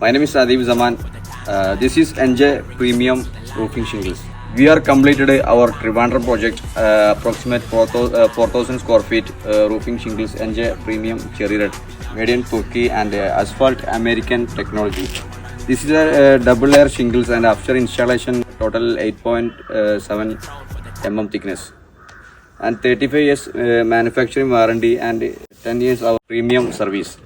My name is Adib Zaman. This is NJ Premium Roofing Shingles. We are completed our Trivandrum project, approximate 4,000 square feet roofing shingles NJ Premium Cherry Red, made in Turkey and asphalt American technology. This is a double layer shingles and after installation total 8.7 mm thickness and 35 years manufacturing warranty and 10 years of premium service.